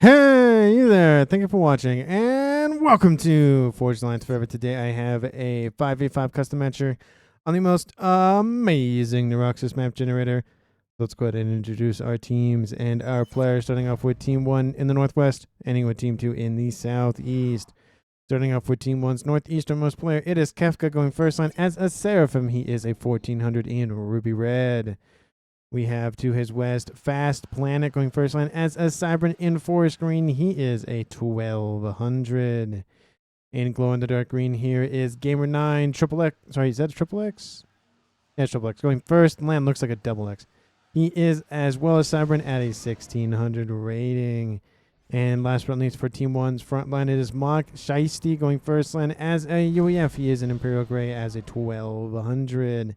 Hey, you there. Thank you for watching, and welcome to Forged Alliance Forever. Today I have a 5v5 custom matcher on the most amazing Neuroxis map generator. Let's go ahead and introduce our teams and our players, starting off with Team 1 in the northwest, ending with Team 2 in the southeast. Starting off with Team 1's northeasternmost player, it is Kefka going first line as a Seraphim. He is a 1400 in Ruby Red. We have to his west, Fast Planet going first line as a Cybran in Forest Green. He is a 1200. In Glow in the Dark Green here is Gamer9 Triple X. Sorry, is that a Triple X? Yeah, Triple X. Going first, land looks like a double X. He is as well as Cybran at a 1600 rating. And last but not least for Team 1's front line, it is Mock Shiesty going first line as a UEF. He is an Imperial Grey as a 1200.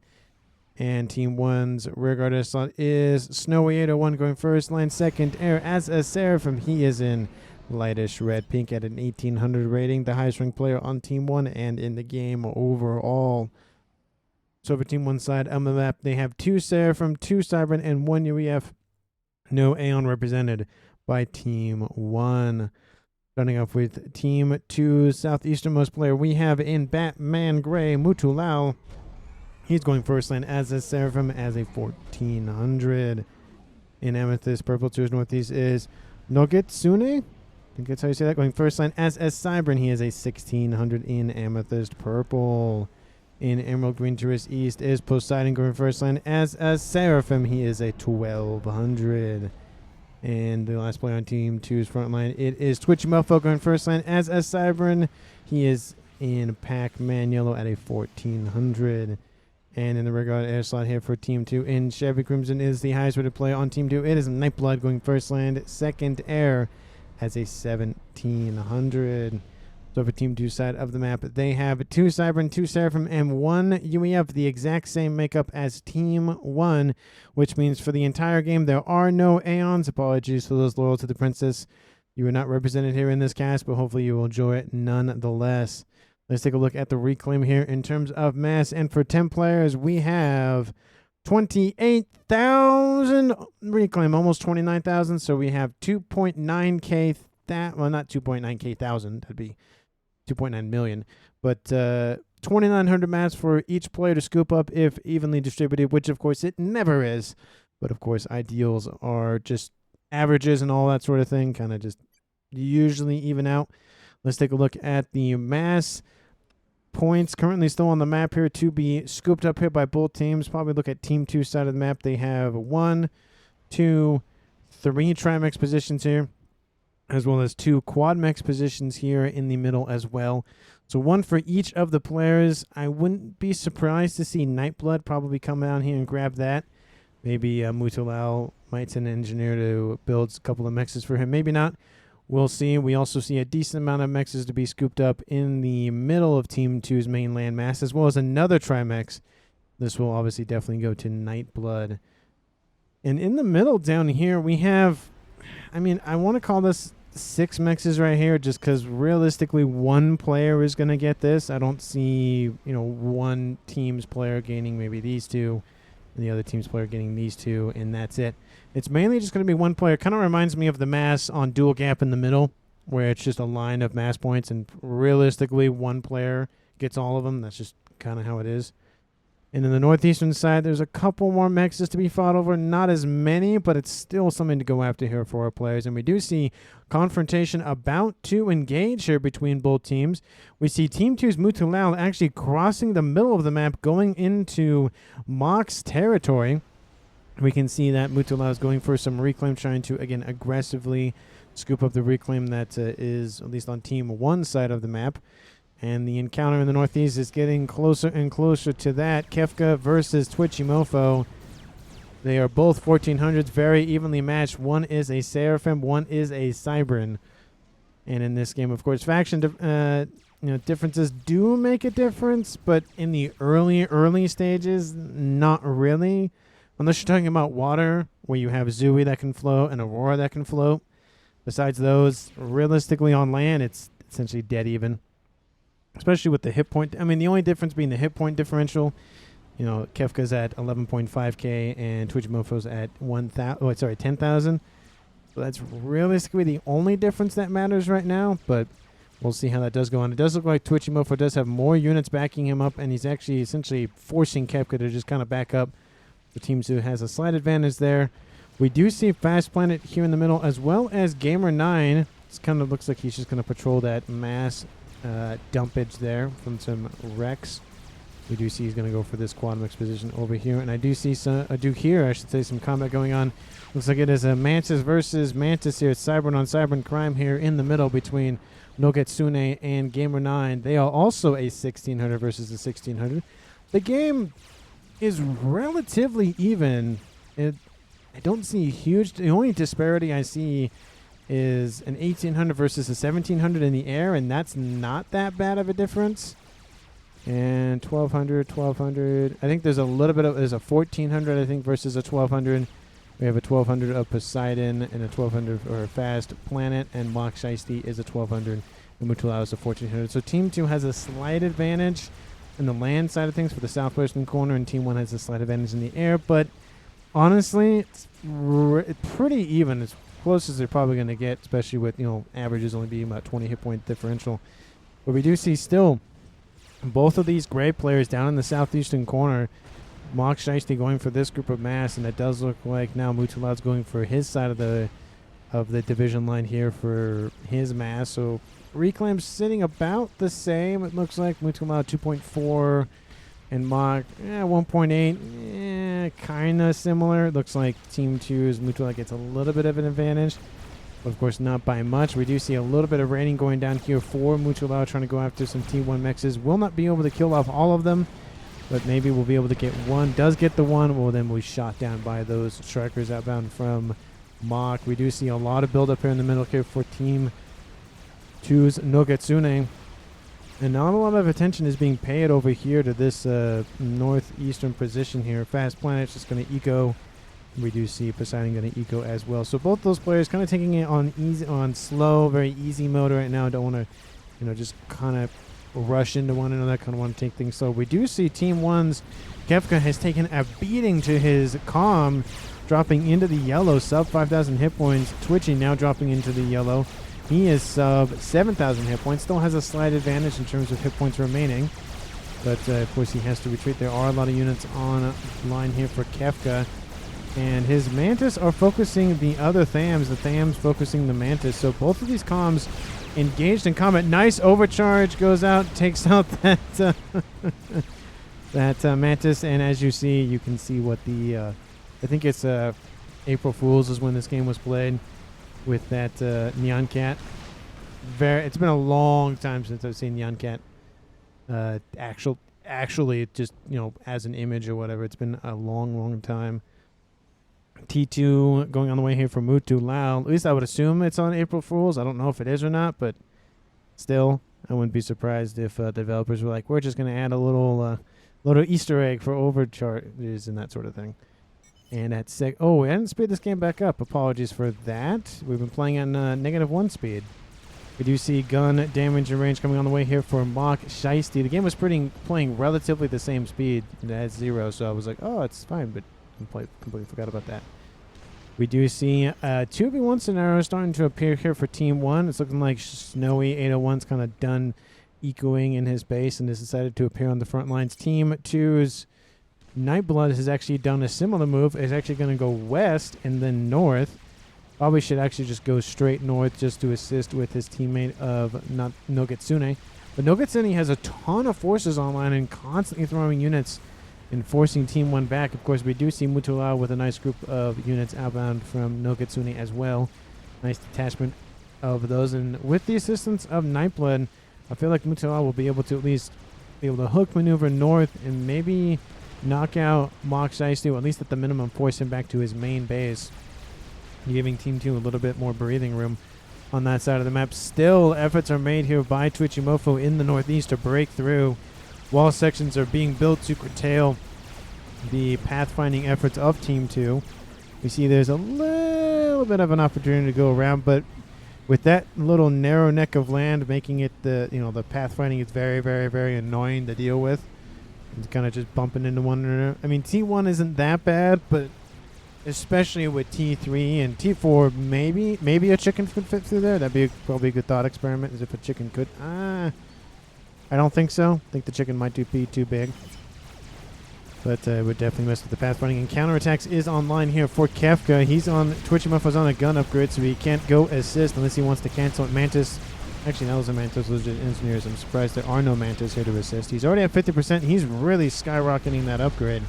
And Team 1's rearguard slot is Snowy 801 going first line, second air as a Seraphim. He is in lightish red pink at an 1800 rating, the highest ranked player on Team 1 and in the game overall. So for Team 1's side on the map, they have 2 Seraphim, 2 Cybran, and 1 UEF. No Aeon represented by Team 1. Starting off with Team 2's southeasternmost player, we have in Batman Gray, Mutulal. He's going first line as a Seraphim as a 1400. In Amethyst Purple to his northeast is Nogitsune. I think that's how you say that. Going first line as a Cybran. He is a 1600 in Amethyst Purple. In Emerald Green to his east is Poseidon going first line as a Seraphim. He is a 1200. And the last player on Team 2's front line, it is Twitchy Mofo going first line as a Cybran. He is in Pac-Man Yellow at a 1400. And in the rearguard air slot here for Team 2 in Chevy Crimson is the highest rated player on Team 2. It is Nightblood going first land, second air has a 1700. So for Team 2 side of the map, they have 2 Cybran, 2 Seraphim, and 1 UEF, the exact same makeup as Team 1, which means for the entire game there are no Aeons. Apologies for those loyal to the Princess. You are not represented here in this cast, but hopefully you will enjoy it nonetheless. Let's take a look at the reclaim here in terms of mass. And for 10 players, we have 28,000 reclaim, almost 29,000. So we have 2.9K, well, not 2.9K thousand, that'd be 2.9 million. But 2,900 mass for each player to scoop up if evenly distributed, which of course it never is. But of course, ideals are just averages and all that sort of thing, kind of just usually even out. Let's take a look at the mass points currently still on the map here to be scooped up here by both teams. Probably look at Team 2 side of the map. They have 1, 2, 3 Trimex positions here, as well as 2 Quad Mechs positions here in the middle as well. So 1 for each of the players. I wouldn't be surprised to see Nightblood probably come down here and grab that. Maybe Mutulal might send an engineer to build a couple of mexes for him. Maybe not. We'll see. We also see a decent amount of mexes to be scooped up in the middle of Team 2's main landmass, as well as another Trimex. This will obviously definitely go to Nightblood. And in the middle down here, we have, I mean, I want to call this 6 mexes right here, just because realistically 1 player is going to get this. I don't see, one team's player gaining maybe these 2, and the other team's player getting these 2, and that's it. It's mainly just going to be 1 player. Kind of reminds me of the mass on Dual Gap in the middle, where it's just a line of mass points, and realistically 1 player gets all of them. That's just kind of how it is. And in the northeastern side, there's a couple more mexes to be fought over. Not as many, but it's still something to go after here for our players. And we do see confrontation about to engage here between both teams. We see Team 2's Mutulal actually crossing the middle of the map, going into Mock's territory. We can see that Mutulal is going for some reclaim, trying to, again, aggressively scoop up the reclaim that is at least on Team 1 side of the map. And the encounter in the northeast is getting closer and closer to that. Kefka versus Twitchy Mofo. They are both 1400s, very evenly matched. 1 is a Seraphim, 1 is a Cybran. And in this game, of course, faction differences do make a difference, but in the early stages, not really. Unless you're talking about water, where you have Zooey that can float and Aurora that can float. Besides those, realistically on land, it's essentially dead even. Especially with the hit point. I mean, the only difference being the hit point differential. Kefka's at 11.5k and Twitch Mofo's at 10,000. So that's realistically the only difference that matters right now, but we'll see how that does go on. It does look like Twitchy Mofo does have more units backing him up, and he's actually essentially forcing Kefka to just kind of back up. The team 2 has a slight advantage there. We do see Fast Planet here in the middle, as well as Gamer9. This kind of looks like he's just going to patrol that mass dumpage there from some wrecks. We do see he's going to go for this quad mix position over here, and I do see some, some combat going on. Looks like it is a Mantis versus Mantis here. It's Cybern on Cybern crime here in the middle between Nogetsune and Gamer9. They are also a 1600 versus a 1600. The game is relatively even. I don't see huge. The only disparity I see is an 1800 versus a 1700 in the air, and that's not that bad of a difference. And 1200. I think there's a little bit of, there's a 1400, I think, versus a 1200. We have a 1200 of Poseidon and a 1200 or a Fast Planet, and Mock Shiesty is a 1200, and Mutulao is a 1400. So Team 2 has a slight advantage in the land side of things for the southwestern corner, and Team 1 has a slight advantage in the air. But honestly, it's pretty even, as close as they're probably going to get, especially with, averages only being about 20 hit point differential. But we do see still both of these gray players down in the southeastern corner. Mock Shiesty going for this group of mass, and it does look like now Mutulao's going for his side of the division line here for his mass. So Reclaim's sitting about the same. It looks like Mutulao 2.4 and Mock 1.8. Kind of similar. It looks like Team 2's Mutulao gets a little bit of an advantage, but of course not by much. We do see a little bit of raining going down here for Mutulao, trying to go after some T1 mexes. Will not be able to kill off all of them, but maybe we'll be able to get one. Does get the one. Well, then we shot down by those strikers outbound from Mock. We do see a lot of build up here in the middle here for Team 2's Nogetsune. And not a lot of attention is being paid over here to this northeastern position here. Fast Planet's just going to eco. We do see Poseidon going to eco as well. So both those players kind of taking it on easy, on slow, very easy mode right now. Don't want to, just kind of rush into one another. Kind of want to take things slow. We do see Team 1's Kefka has taken a beating to his comm, dropping into the yellow, sub 5,000 hit points. Twitchy now dropping into the yellow. He is sub 7,000 hit points. Still has a slight advantage in terms of hit points remaining. But, of course, he has to retreat. There are a lot of units on line here for Kefka. And his Mantis are focusing the other Thams. The Thams focusing the Mantis. So both of these comms engaged in combat. Nice overcharge. Goes out. Takes out that Mantis. And as you see, you can see what the... I think it's April Fool's is when this game was played. With that Nyan Cat. It's been a long time since I've seen Nyan Cat actually just, as an image or whatever. It's been a long time. T2 going on the way here for Mutulao. At least I would assume it's on April Fool's. I don't know if it is or not, but still, I wouldn't be surprised if developers were like, we're just going to add a little Easter egg for overcharges and that sort of thing. And at we hadn't speed this game back up. Apologies for that. We've been playing on -1 speed. We do see gun damage and range coming on the way here for Mock Shiesty. The game was playing relatively the same speed. It has 0, so I was like, oh, it's fine, but completely forgot about that. We do see 2v1 scenario starting to appear here for Team 1. It's looking like Snowy 801's kind of done ecoing in his base and has decided to appear on the front lines. Team 2's Nightblood has actually done a similar move. Is actually going to go west and then north. Probably should actually just go straight north just to assist with his teammate of Nogetsune. But Nogetsune has a ton of forces online and constantly throwing units and forcing Team 1 back. Of course, we do see Mutulao with a nice group of units outbound from Nogetsune as well. Nice detachment of those. And with the assistance of Nightblood, I feel like Mutulao will be able to at least be able to hook maneuver north and maybe knock out Mock Shiesty, or at least at the minimum force him back to his main base, giving Team 2 a little bit more breathing room on that side of the map. Still, efforts are made here by Twitchy Mofo in the northeast to break through. Wall sections are being built to curtail the pathfinding efforts of Team 2. We see there's a little bit of an opportunity to go around, but with that little narrow neck of land making it the pathfinding is very, very, very annoying to deal with. It's kind of just bumping into one another. I mean, T1 isn't that bad, but especially with T3 and T4. Maybe a chicken could fit through there. That'd be probably a good thought experiment, as if a chicken could. I don't think so. I think the chicken might be too big. But it would definitely mess with the path running. And counterattacks is online here for Kefka. He's on Twitchy Muffa's on a gun upgrade, so he can't go assist unless he wants to cancel it. Mantis. Actually, that was a Mantis. Those are engineers. I'm surprised there are no Mantis here to assist. He's already at 50%. He's really skyrocketing that upgrade.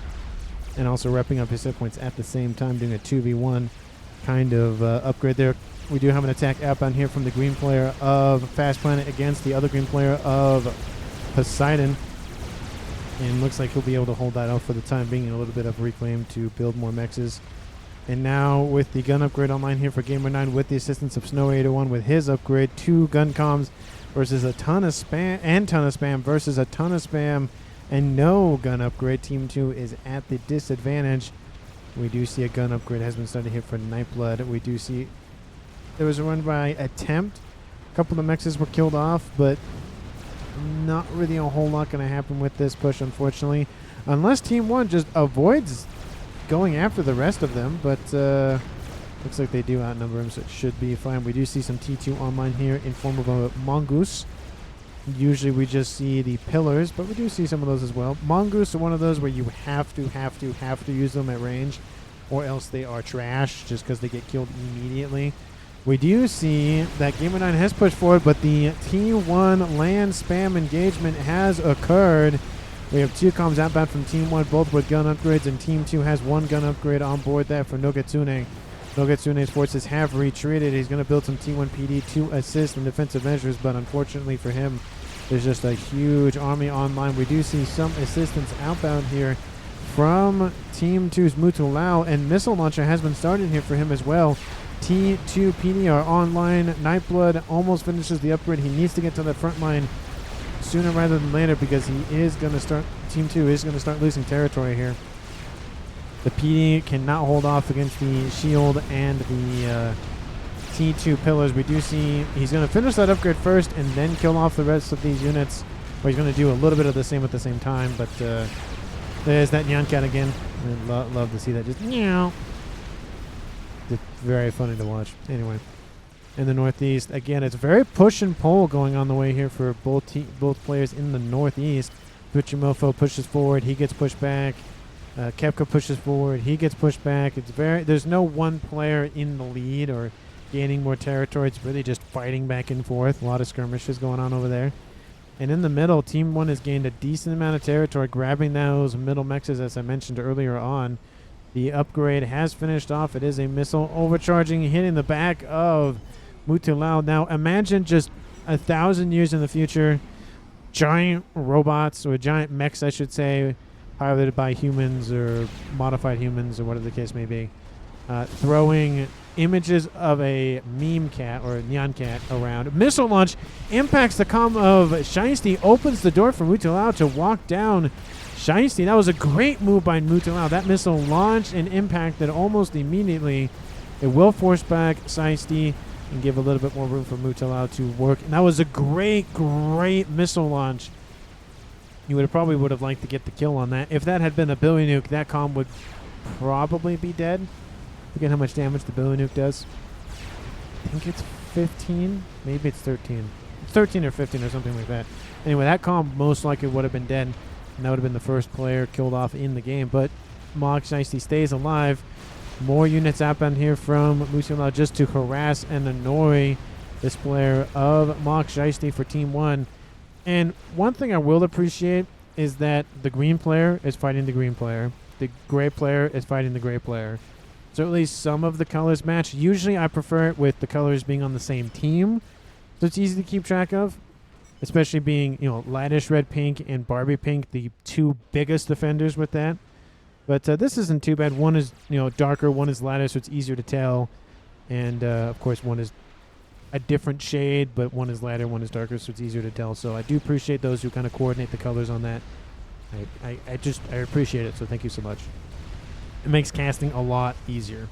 And also repping up his hit points at the same time, doing a 2v1 kind of upgrade there. We do have an attack outbound here from the green player of Fast Planet against the other green player of Poseidon. And looks like he'll be able to hold that out for the time being, and a little bit of reclaim to build more mexes. And now with the gun upgrade online here for Gamer9 with the assistance of Snow801 with his upgrade, 2 gun comms versus a ton of spam versus a ton of spam and no gun upgrade. Team 2 is at the disadvantage. We do see a gun upgrade has been started here for Nightblood. We do see there was a run by Attempt. A couple of mexes were killed off, but not really a whole lot going to happen with this push, unfortunately, unless Team 1 just avoids going after the rest of them. But looks like they do outnumber him, so it should be fine. We do see some T2 online here in form of a Mongoose. Usually we just see the pillars, but we do see some of those as well. Mongoose are one of those where you have to use them at range, or else they are trash just because they get killed immediately. We do see that Gamer9 has pushed forward, but the T1 land spam engagement has occurred. We have 2 comms outbound from Team 1, both with gun upgrades, and Team 2 has 1 gun upgrade on board that for Nogetsune. Nogetsune's forces have retreated. He's going to build some T1 PD to assist in defensive measures, but unfortunately for him, there's just a huge army online. We do see some assistance outbound here from Team 2's Mutulao, and missile launcher has been started here for him as well. T2 PD are online. Nightblood almost finishes the upgrade. He needs to get to the front line sooner rather than later, because he is going to start. Team 2 is going to start losing territory here. The PD cannot hold off against the shield and the T2 pillars. We do see he's going to finish that upgrade first and then kill off the rest of these units. Or he's going to do a little bit of the same at the same time. But there's that Nyan cat again. I'd love to see that just meow. It's very funny to watch. Anyway, in the northeast, again, it's very push and pull going on the way here for both players in the northeast. Puchimofo pushes forward. He gets pushed back. Kepka pushes forward. He gets pushed back. There's no one player in the lead or gaining more territory. It's really just fighting back and forth. A lot of skirmishes going on over there. And in the middle, Team 1 has gained a decent amount of territory, grabbing those middle mexes, as I mentioned earlier on. The upgrade has finished off. It is a missile overcharging, hitting the back of Mutulao. Now, imagine just 1,000 years in the future, giant robots, or giant mechs, I should say, piloted by humans or modified humans or whatever the case may be, throwing images of a meme cat or a Nyan cat around. Missile launch impacts the comm of Shiesty, opens the door for Mutulao to walk down Shiesty. That was a great move by Mutulao. That missile launched and impacted almost immediately. It will force back Shiesty and give a little bit more room for Mutulao to work. And that was a great missile launch. You probably would have liked to get the kill on that. If that had been a Billy Nuke, that comm would probably be dead. Look at how much damage the Billy Nuke does. I think it's 15. Maybe it's 13. It's 13 or 15 or something like that. Anyway, that comm most likely would have been dead. And that would have been the first player killed off in the game. But Mog Shiesty stays alive. More units outbound here from Mutulao just to harass and annoy this player of Mog Shiesty for Team 1. And one thing I will appreciate is that the green player is fighting the green player. The gray player is fighting the gray player. So at least some of the colors match. Usually I prefer it with the colors being on the same team, so it's easy to keep track of. Especially being, Laddish Red Pink and Barbie Pink, the 2 biggest offenders with that. But this isn't too bad. One is, darker, one is ladder, so it's easier to tell. And, of course, one is a different shade, but one is lighter, one is darker, so it's easier to tell. So I do appreciate those who kind of coordinate the colors on that. I appreciate it, so thank you so much. It makes casting a lot easier.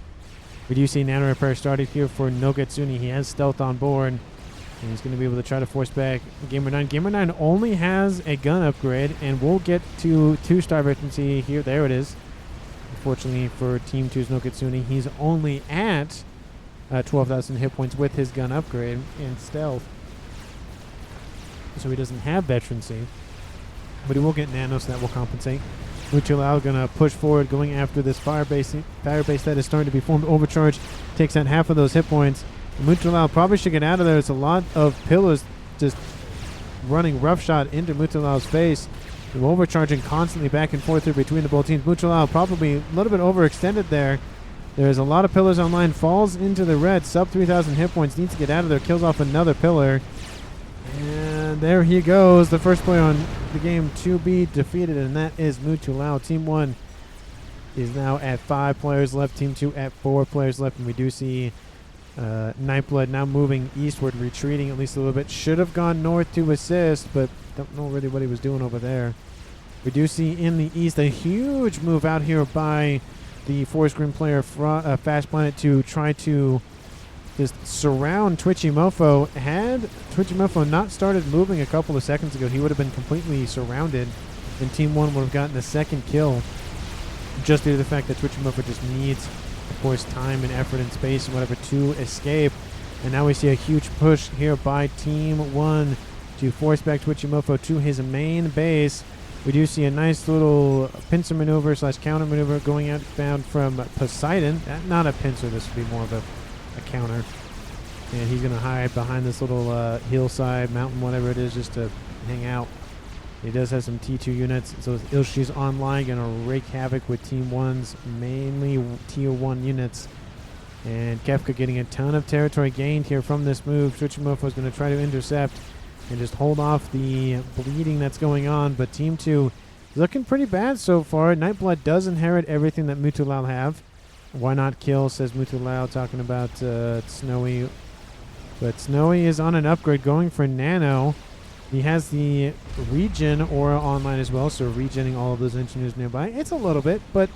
We do see Nano Repair started here for Nogetsune. He has stealth on board, and he's going to be able to try to force back Gamer9. Gamer9 only has a gun upgrade, and we'll get to 2-star vacancy here. There it is. unfortunately for Team 2's Nokitsune, he's only at 12,000 hit points with his gun upgrade and stealth. So he doesn't have veterancy. But he will get nano, so that will compensate. Mutulau gonna push forward, going after this fire base that is starting to be formed. Overcharge takes out half of those hit points. Mutulau probably should get out of there. There's a lot of pillars just running roughshod into Mutalau's face. Overcharging constantly back and forth between the both teams. Mutulau probably a little bit overextended there. There's a lot of pillars online. Falls into the red. Sub 3,000 hit points. Needs to get out of there. Kills off another pillar. And there he goes. The first player on the game to be defeated, and that is Mutulau. Team 1 is now at 5 players left. Team 2 at 4 players left. And we do see Nightblood now moving eastward, retreating at least a little bit. Should have gone north to assist, but don't know really what he was doing over there. We do see in the east a huge move out here by the Forest Green player Fast Planet to try to just surround Twitchy Mofo. Had Twitchy Mofo not started moving a couple of seconds ago, he would have been completely surrounded, and Team 1 would have gotten a second kill just due to the fact that Twitchy Mofo just needs, of course, time and effort and space and whatever to escape. And now we see a huge push here by Team 1 to force back Twitchy Mofo to his main base. We do see a nice little pincer maneuver / counter maneuver going outbound from Poseidon. Not a pincer, this would be more of a counter. And he's going to hide behind this little hillside, mountain, whatever it is, just to hang out. He does have some T2 units, so Ilshi's online, going to wreak havoc with Team 1's mainly Tier 1 units. And Kefka getting a ton of territory gained here from this move. Twitchy Mofo is going to try to intercept and just hold off the bleeding that's going on. But Team 2 is looking pretty bad so far. Nightblood does inherit everything that Mutulau have. Why not kill, says Mutulau, talking about Snowy. But Snowy is on an upgrade, going for Nano. He has the regen aura online as well, so regenning all of those engineers nearby. It's a little bit, but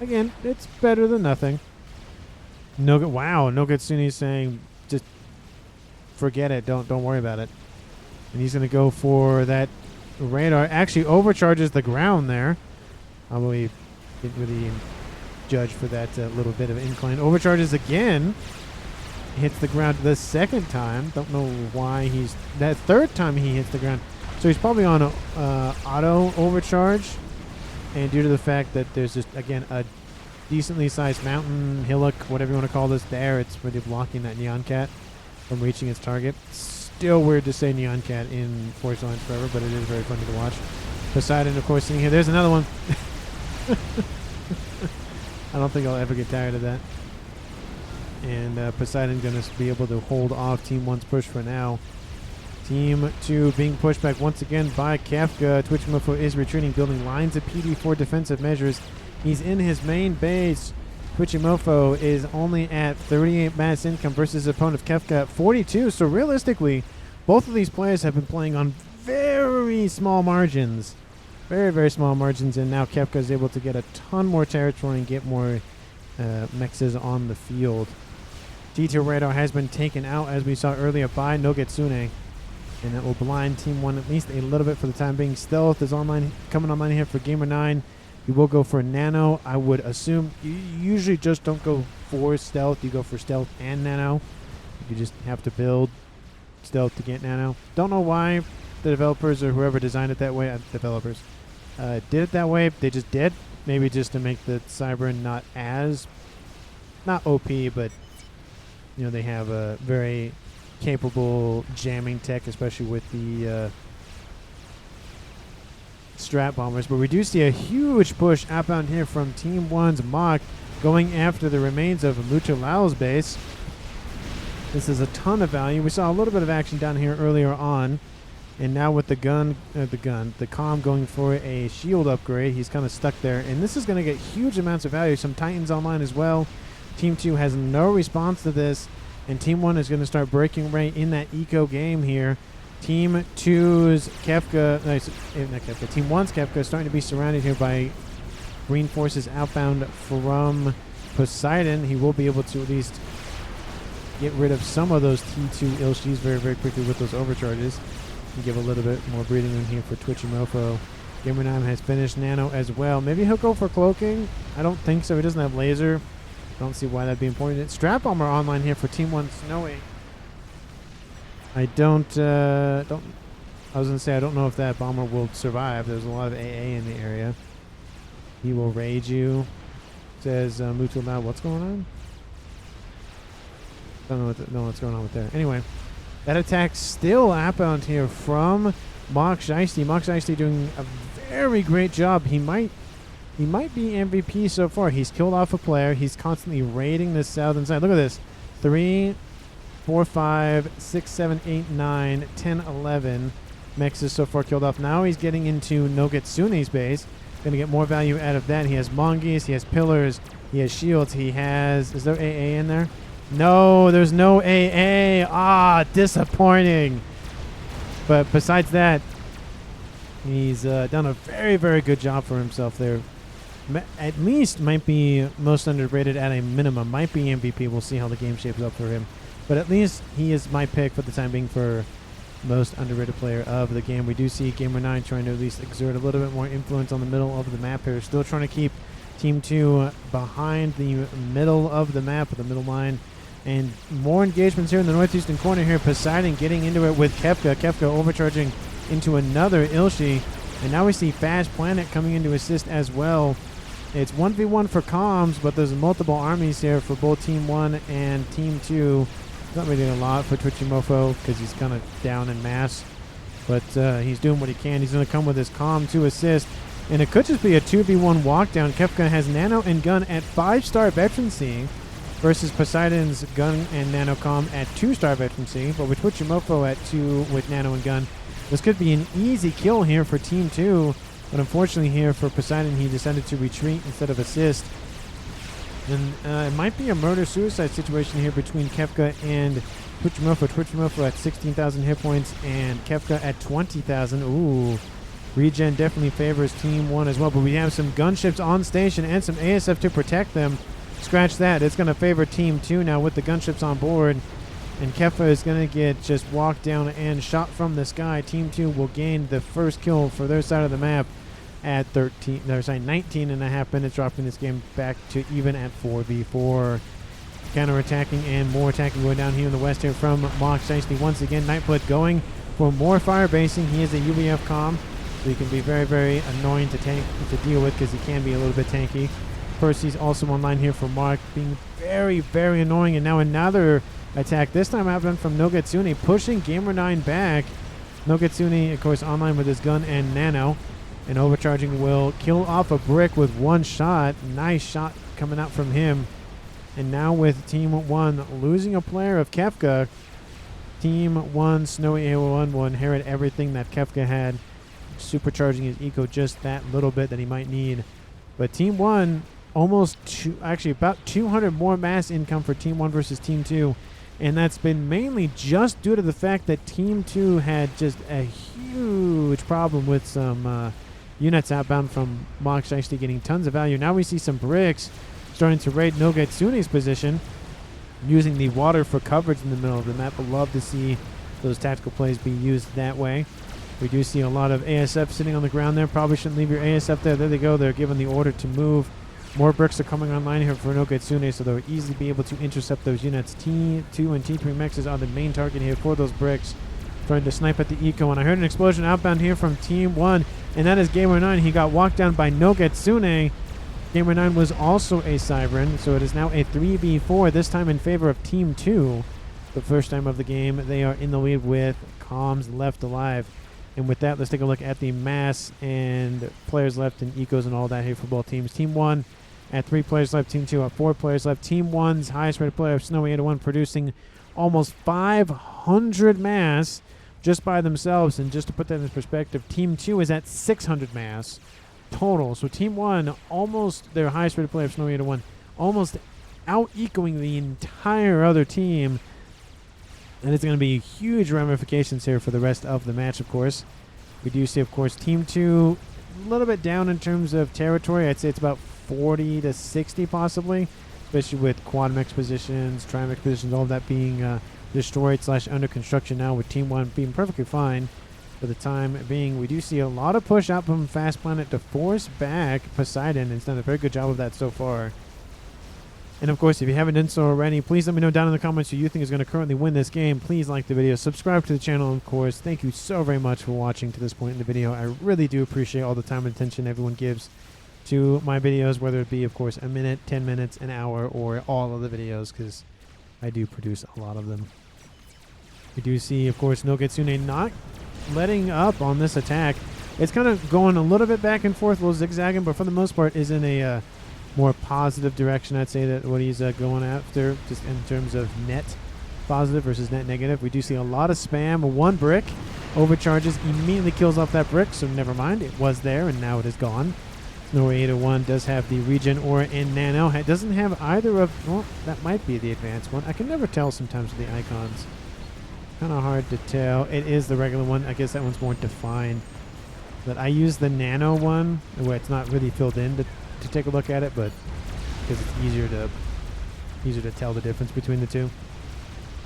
again, it's better than nothing. Wow, Nokitsune is saying, just forget it, don't worry about it. And he's going to go for that radar. Actually overcharges the ground there. I believe didn't really judge for that little bit of incline. Overcharges again. Hits the ground the second time. Don't know why he's... That third time he hits the ground. So he's probably on auto overcharge. And due to the fact that there's just, again, a decently sized mountain, hillock, whatever you want to call this there, it's really blocking that Neon Cat from reaching its target. Still weird to say Neon Cat in Forest Alliance Forever, but it is very funny to watch. Poseidon, of course, sitting here. There's another one. I don't think I'll ever get tired of that. And Poseidon going to be able to hold off Team 1's push for now. Team 2 being pushed back once again by Kefka. Twitchy Mofo is retreating, building lines of PD for defensive measures. He's in his main base. Twitchy Mofo is only at 38 mass income versus his opponent Kefka at 42. So realistically, both of these players have been playing on very small margins. Very, very small margins. And now Kefka is able to get a ton more territory and get more mechs on the field. D-tier radar has been taken out, as we saw earlier, by Nokitsune. And that will blind Team 1 at least a little bit for the time being. Stealth is coming online here for Gamer 9. You will go for Nano. I would assume you usually just don't go for Stealth. You go for Stealth and Nano. You just have to build Stealth to get Nano. Don't know why the developers or whoever designed it that way, did it that way. They just did. Maybe just to make the Cybern not OP, but you know, they have a very capable jamming tech, especially with the Strat Bombers. But we do see a huge push outbound here from Team 1's Mach, going after the remains of Mutualau's base. This is a ton of value. We saw a little bit of action down here earlier on. And now with the comm going for a shield upgrade, he's kind of stuck there. And this is going to get huge amounts of value. Some Titans online as well. Team 2 has no response to this. And Team 1 is going to start breaking right in that eco game here. Team 2's Kefka, Team 1's Kefka is starting to be surrounded here by green forces outbound from Poseidon. He will be able to at least get rid of some of those T2 Ilshis very, very quickly with those overcharges. And give a little bit more breathing room here for Twitchy Mofo. Gamer 9 has finished Nano as well. Maybe he'll go for cloaking. I don't think so. He doesn't have laser. Don't see why that'd be important. Strap Bomber online here for Team 1 Snowy. I don't I was gonna say I don't know if that bomber will survive. There's a lot of AA in the area. He will raid you. Says move to about what's going on? Don't know what's going on with there. Anyway, that attack still outbound here from Mock Shiesty. Mock Shiesty doing a very great job. He might be MVP so far. He's killed off a player. He's constantly raiding this southern side. Look at this. 3, 4, 5, 6, 7, 8, 9, 10, 11 mechs is so far killed off. Now he's getting into Nogetsune's base. Gonna get more value out of that. He has Mongeese, he has pillars, he has shields, he has... Is there AA in there? No, there's no AA. Ah, disappointing. But besides that, he's done a very, very good job for himself there. At least might be most underrated at a minimum. Might be MVP. We'll see how the game shapes up for him. But at least he is my pick for the time being for most underrated player of the game. We do see Gamer 9 trying to at least exert a little bit more influence on the middle of the map here. Still trying to keep Team 2 behind the middle of the map, the middle line. And more engagements here in the northeastern corner here. Poseidon getting into it with Kefka. Kefka overcharging into another Ilshi. And now we see Fast Planet coming in to assist as well. It's 1v1 for Coms, but there's multiple armies here for both Team 1 and Team 2. Not really doing a lot for Twitchy Mofo because he's kind of down in mass. But he's doing what he can. He's going to come with his Comm to assist. And it could just be a 2v1 walkdown. Kefka has Nano and Gun at 5-star veterancy versus Poseidon's Gun and Nano Comm at 2-star veterancy. But with Twitchy Mofo at 2 with Nano and Gun, this could be an easy kill here for Team 2. But unfortunately here for Poseidon, he decided to retreat instead of assist. And it might be a murder-suicide situation here between Kefka and Twitchy Mofo. Twitchy Mofo at 16,000 hit points and Kefka at 20,000. Ooh. Regen definitely favors Team 1 as well. But we have some gunships on station and some ASF to protect them. Scratch that. It's going to favor Team 2 now with the gunships on board. And Kefka is going to get just walked down and shot from the sky. Team 2 will gain the first kill for their side of the map at 19 and a half minutes, dropping this game back to even at 4v4. Counter-attacking and more attacking going down here in the west here from Mock Shiesty. Once again, Nightblood going for more fire basing. He is a UVF comm, so he can be very, very annoying to deal with because he can be a little bit tanky. Percy's also online here for Mark, being very, very annoying. And now another attack, this time outbound from Nogetsune, pushing Gamer 9 back. Nogetsune, of course, online with his gun and Nano. And overcharging will kill off a brick with one shot. Nice shot coming out from him. And now with Team 1 losing a player of Kefka, Team 1 Snowy A1 will inherit everything that Kefka had, supercharging his eco just that little bit that he might need. But Team 1 about 200 more mass income for Team 1 versus Team 2. And that's been mainly just due to the fact that Team 2 had just a huge problem with some units outbound from Mock Shiesty getting tons of value. Now we see some bricks starting to raid Nogetsune's position, using the water for coverage in the middle of the map. I'd love to see those tactical plays be used that way. We do see a lot of ASF sitting on the ground there. Probably shouldn't leave your ASF there. There they go. They're given the order to move. More bricks are coming online here for Nogetsune, so they'll easily be able to intercept those units. T2 and T3 mechs are the main target here for those bricks. Trying to snipe at the eco, and I heard an explosion outbound here from Team 1, and that is Gamer 9. He got walked down by Nogetsune. Gamer 9 was also a Sovereign, so it is now a 3v4, this time in favor of Team 2. The first time of the game, they are in the lead with Comms left alive. And with that, let's take a look at the mass and players left and ecos and all that here for both teams. Team 1 at 3 players left, Team 2 at 4 players left. Team 1's highest rated player, Snowy 801, producing almost 500 mass just by themselves. And just to put that in perspective, Team 2 is at 600 mass total. So Team 1, almost their highest rated player, Snowy 801, almost out-ecoing the entire other team. And it's going to be huge ramifications here for the rest of the match, of course. We do see, of course, Team 2 a little bit down in terms of territory. I'd say it's about 40 to 60 possibly, especially with quad mech positions, tri-mech positions, all of that being destroyed / under construction now, with Team 1 being perfectly fine. for the time being. We do see a lot of push out from Fast Planet to force back Poseidon. It's done a very good job of that so far. And of course, if you haven't done so already, please let me know down in the comments who you think is going to currently win this game. Please like the video, subscribe to the channel, and of course, thank you so very much for watching to this point in the video. I really do appreciate all the time and attention everyone gives to my videos, whether it be, of course, a minute, 10 minutes, an hour, or all of the videos, because I do produce a lot of them. We do see, of course, Nuke not letting up on this attack. It's kind of going a little bit back and forth, a little zigzagging, but for the most part is in a more positive direction, I'd say, that what he's going after, just in terms of net positive versus net negative. We do see a lot of spam. One brick overcharges, immediately kills off that brick, so never mind. It was there, and now it is gone. Snowy 801 does have the regen aura and nano. It doesn't have either of... Well, that might be the advanced one. I can never tell sometimes with the icons. Kind of hard to tell. It is the regular one. I guess that one's more defined. But I use the nano one, where it's not really filled in to take a look at it, but because it's easier to tell the difference between the two.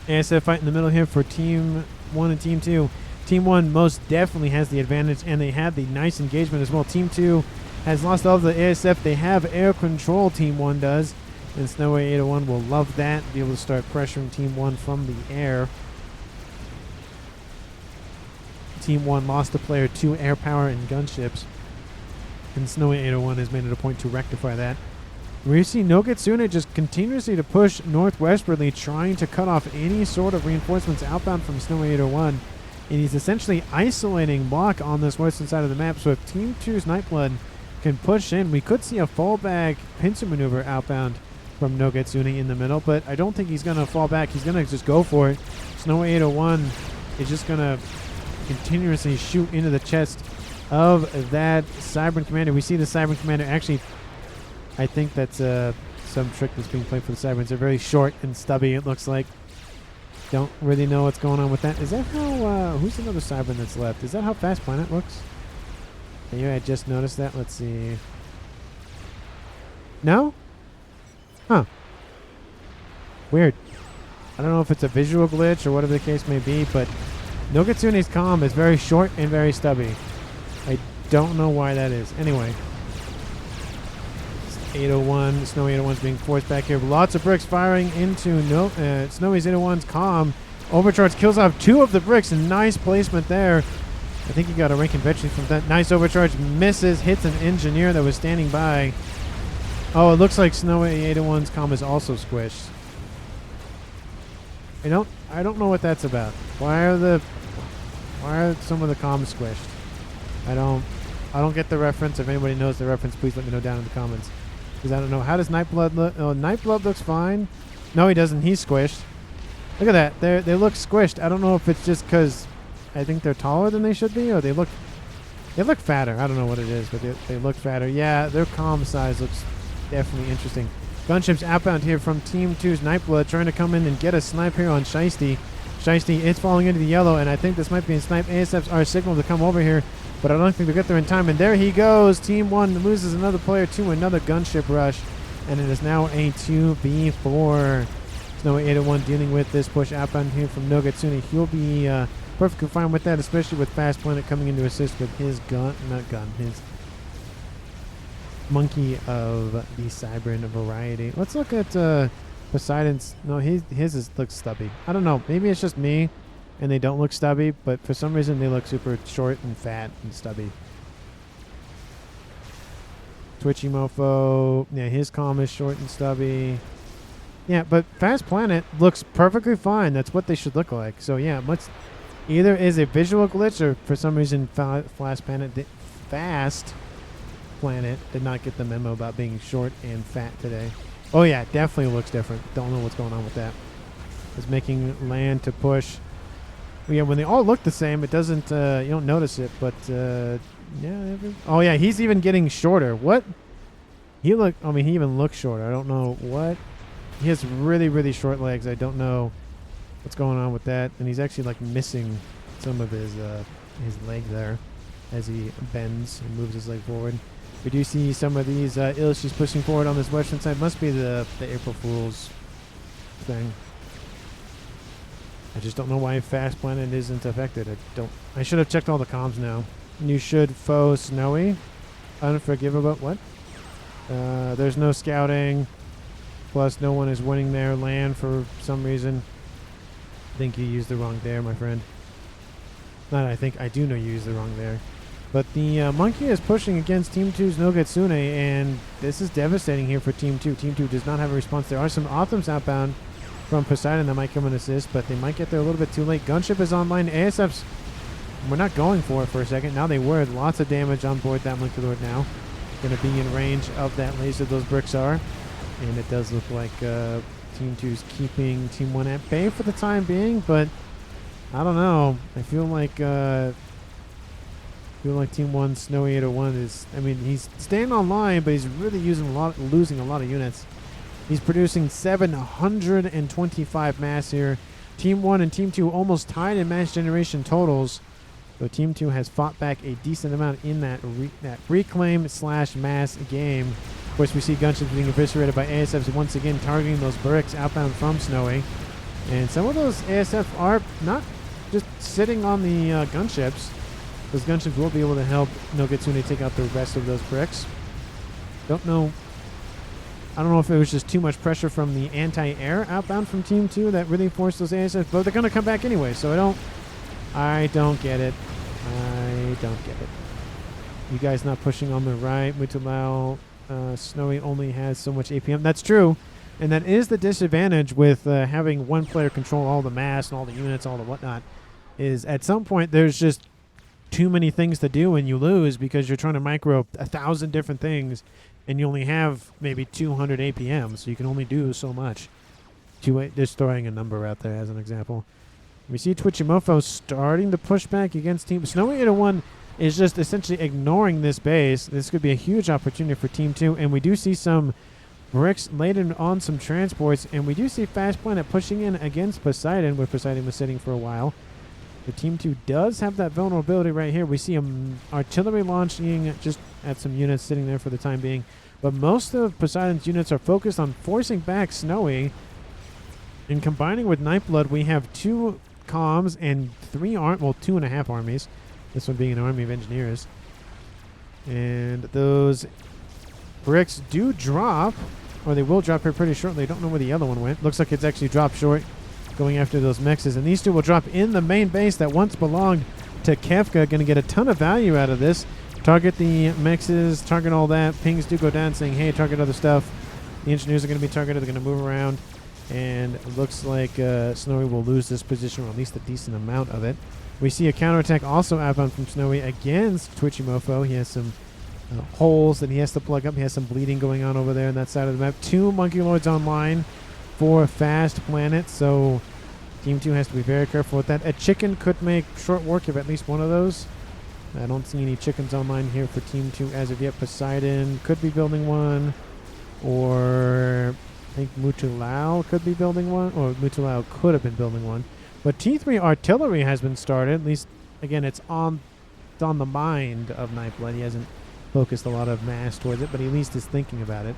ASF fight in the middle here for Team 1 and Team 2. Team 1 most definitely has the advantage, and they have the nice engagement as well. Team 2 has lost all of the ASF. They have air control, Team 1 does, and Snowy 801 will love that, be able to start pressuring Team 1 from the air. Team 1 lost a player to air power and gunships, and Snowy 801 has made it a point to rectify that. We see Nuke just continuously to push northwestwardly, trying to cut off any sort of reinforcements outbound from Snowy 801. And he's essentially isolating block on this western side of the map. So if Team 2's Nightblood can push in, we could see a fallback pincer maneuver outbound from Nuke in the middle. But I don't think he's going to fall back. He's going to just go for it. Snowy 801 is just going to continuously shoot into the chest of that Cybern Commander. We see the Cybern Commander actually, I think that's some trick that's being played for the Cyberns. They're very short and stubby, it looks like. Don't really know what's going on with that. Is that how, who's another Cybern that's left? Is that how Fast Planet looks? Yeah, I just noticed that. Let's see. No? Huh. Weird. I don't know if it's a visual glitch or whatever the case may be, but Nogitsune's comm is very short and very stubby. I don't know why that is. Anyway. 801. Snowy 801's being forced back here. Lots of bricks firing into Snowy's 801's comm. Overcharge kills off 2 of the bricks. Nice placement there. I think he got a rank and veteran from that. Nice overcharge. Misses. Hits an engineer that was standing by. Oh, it looks like Snowy 801's comm is also squished. I don't know what that's about. Why are some of the comms squished? I don't get the reference. If anybody knows the reference, please let me know down in the comments. Because I don't know. How does Nightblood look? Oh, Nightblood looks fine. No, he doesn't. He's squished. Look at that. They look squished. I don't know if it's just because I think they're taller than they should be, or they look fatter. I don't know what it is, but they look fatter. Yeah, their comm size looks definitely interesting. Gunships outbound here from Team 2's Nightblood, trying to come in and get a snipe here on Shiesty. Shiesty is falling into the yellow, and I think this might be a snipe. ASFs are signaled to come over here, but I don't think they'll get there in time. And there he goes. Team 1 loses another player to another gunship rush, and it is now a 2v4. Snowy 801 dealing with this push outbound here from Nuke. He'll be perfectly fine with that, especially with Fast Planet coming in to assist with his his monkey of the Cybern variety. Let's look at Poseidon's. No, his looks stubby. I don't know. Maybe it's just me and they don't look stubby, but for some reason they look super short and fat and stubby. Twitchy mofo. Yeah, his comm is short and stubby. Yeah, but Fast Planet looks perfectly fine. That's what they should look like. So yeah, either is a visual glitch, or for some reason Fast Planet did not get the memo about being short and fat today. Oh yeah, definitely looks different. Don't know what's going on with that. It's making land to push. Well, yeah, when they all look the same, it doesn't. You don't notice it, but yeah. Oh yeah, he's even getting shorter. What? He even looks shorter. I don't know what. He has really, really short legs. I don't know what's going on with that. And he's actually like missing some of his leg there as he bends and moves his leg forward. We do see some of these ills she's pushing forward on this western side. Must be the April Fool's thing. I just don't know why Fast Planet isn't affected. I should have checked all the comms now. You should foe Snowy. Unforgivable. What? There's no scouting. Plus, no one is winning their land for some reason. I think you used the wrong there, my friend. Not I think. I do know you used the wrong there. But the monkey is pushing against Team 2's Nogetsune, and this is devastating here for Team 2. Team 2 does not have a response. There are some Autumns outbound from Poseidon that might come and assist, but they might get there a little bit too late. Gunship is online. ASF's we're not going for it for a second. Now they were. Lots of damage on board that Monkey Lord now. Going to be in range of that laser those bricks are. And it does look like Team 2's keeping Team 1 at bay for the time being, but I don't know. I feel like Team 1 Snowy 801 is, I mean, he's staying online, but he's really losing a lot of units. He's producing 725 mass here. Team 1 and Team 2 almost tied in mass generation totals. So Team 2 has fought back a decent amount in that reclaim/mass game. Of course, we see gunships being eviscerated by ASFs once again, targeting those bricks outbound from Snowy. And some of those ASF are not just sitting on the gunships. Those gunships will be able to help Nogetsune take out the rest of those bricks. I don't know if it was just too much pressure from the anti-air outbound from Team 2 that really forced those ASFs, but they're going to come back anyway, so I don't get it. I don't get it. You guys not pushing on the right. Mutulao, Snowy only has so much APM. That's true. And that is the disadvantage with having one player control all the mass and all the units, all the whatnot, is at some point there's just too many things to do and you lose because you're trying to micro 1,000 different things and you only have maybe 200 APM, so you can only do so much. Just throwing a number out there as an example. We see Twitchimofo starting to push back against Team Snowy 801 is just essentially ignoring this base. This could be a huge opportunity for Team 2, and we do see some bricks laden on some transports, and we do see Fast Planet pushing in against Poseidon, where Poseidon was sitting for a while. The Team 2 does have that vulnerability right here. We see artillery launching just at some units sitting there for the time being, but most of Poseidon's units are focused on forcing back Snowy. And combining with Nightblood, we have 2 comms and 2.5 armies. This one being an army of engineers. And those bricks do drop, or they will drop here pretty shortly. I don't know where the other one went. Looks like it's actually dropped short, going after those mexes. And these 2 will drop in the main base that once belonged to Kefka. Going to get a ton of value out of this. Target the mexes, target all that. Pings do go down saying, hey, target other stuff. The engineers are going to be targeted. They're going to move around. And it looks like Snowy will lose this position, or at least a decent amount of it. We see a counterattack also outbound from Snowy against Twitchimofo. He has some holes that he has to plug up. He has some bleeding going on over there on that side of the map. 2 Monkey Lords online for Fast Planet, so Team 2 has to be very careful with that. A chicken could make short work of at least one of those. I don't see any chickens online here for Team 2 as of yet. Poseidon could be building one, or I think Mutulao could be building one, or Mutulao could have been building one. But T3 artillery has been started. At least, again, it's on the mind of Nightblood. He hasn't focused a lot of mass towards it, but he at least is thinking about it.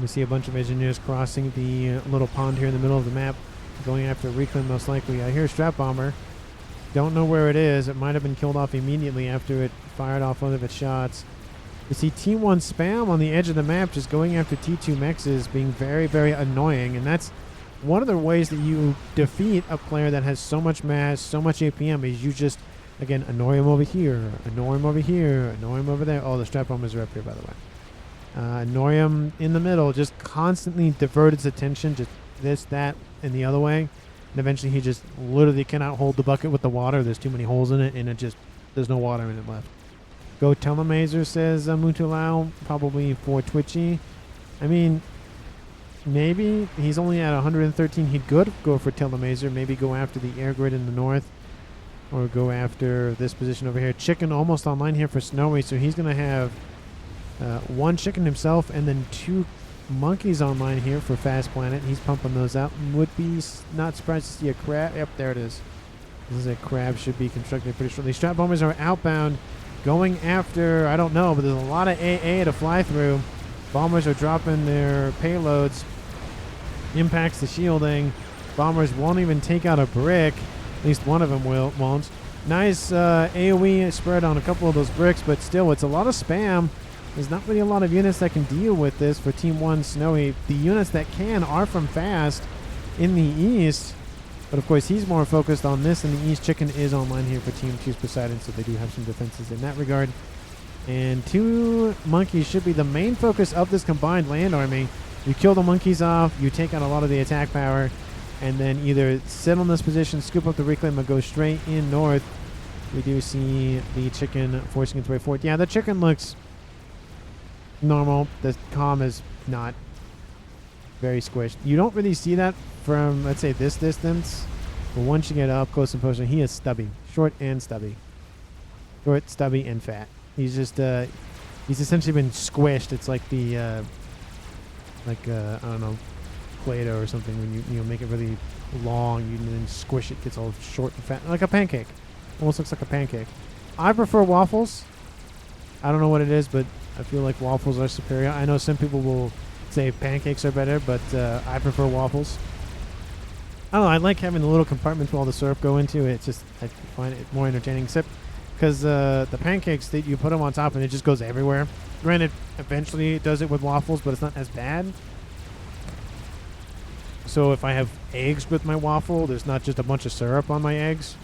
We see a bunch of engineers crossing the little pond here in the middle of the map, going after Reclaim most likely. I hear a Strap Bomber. Don't know where it is. It might have been killed off immediately after it fired off one of its shots. We see Team 1 spam on the edge of the map, just going after T2 mexes, being very, very annoying. And that's one of the ways that you defeat a player that has so much mass, so much APM, is you just, again, annoy him over here, annoy him over here, annoy him over there. Oh, the Strap Bombers are up here, by the way. Annoy him in the middle, just constantly divert his attention, just this, that, and the other way. And eventually he just literally cannot hold the bucket with the water. There's too many holes in it, and there's no water in it left. Go Telemazer, says Mutulao, probably for Twitchy. I mean, maybe he's only at 113. He could go for Telemazer, maybe go after the air grid in the north, or go after this position over here. Chicken almost online here for Snowy, so he's going to have 1 chicken himself and then 2 monkeys online here for Fast Planet. He's pumping those out. Would be not surprised to see a crab. Yep, there it is. This is a crab, should be constructed pretty shortly. Strap Bombers are outbound, going after, I don't know, but there's a lot of AA to fly through. Bombers are dropping their payloads. Impacts the shielding. Bombers won't even take out a brick. At least one of them won't. Nice AoE spread on a couple of those bricks, but still, it's a lot of spam. There's not really a lot of units that can deal with this for Team 1 Snowy. The units that can are from Fast in the east, but of course he's more focused on this in the east. Chicken is online here for Team 2's Poseidon, so they do have some defenses in that regard. And 2 monkeys should be the main focus of this combined land army. You kill the monkeys off, you take out a lot of the attack power, and then either sit on this position, scoop up the reclaim, and go straight in north. We do see the chicken forcing its way forward. Yeah, the chicken looks normal. The comm is not very squished. You don't really see that from, let's say, this distance. But once you get up close and personal, he is stubby. Short and stubby. Short, stubby, and fat. He's just, he's essentially been squished. It's like the, I don't know, Play-Doh or something. When you make it really long, you then squish it, gets all short and fat. Like a pancake. Almost looks like a pancake. I prefer waffles. I don't know what it is, but I feel like waffles are superior. I know some people will say pancakes are better, but I prefer waffles. I don't know. I like having the little compartments where all the syrup go into. It's just, I find it more entertaining. Except because the pancakes, that you put them on top and it just goes everywhere. Granted, eventually it does it with waffles, but it's not as bad. So if I have eggs with my waffle, there's not just a bunch of syrup on my eggs.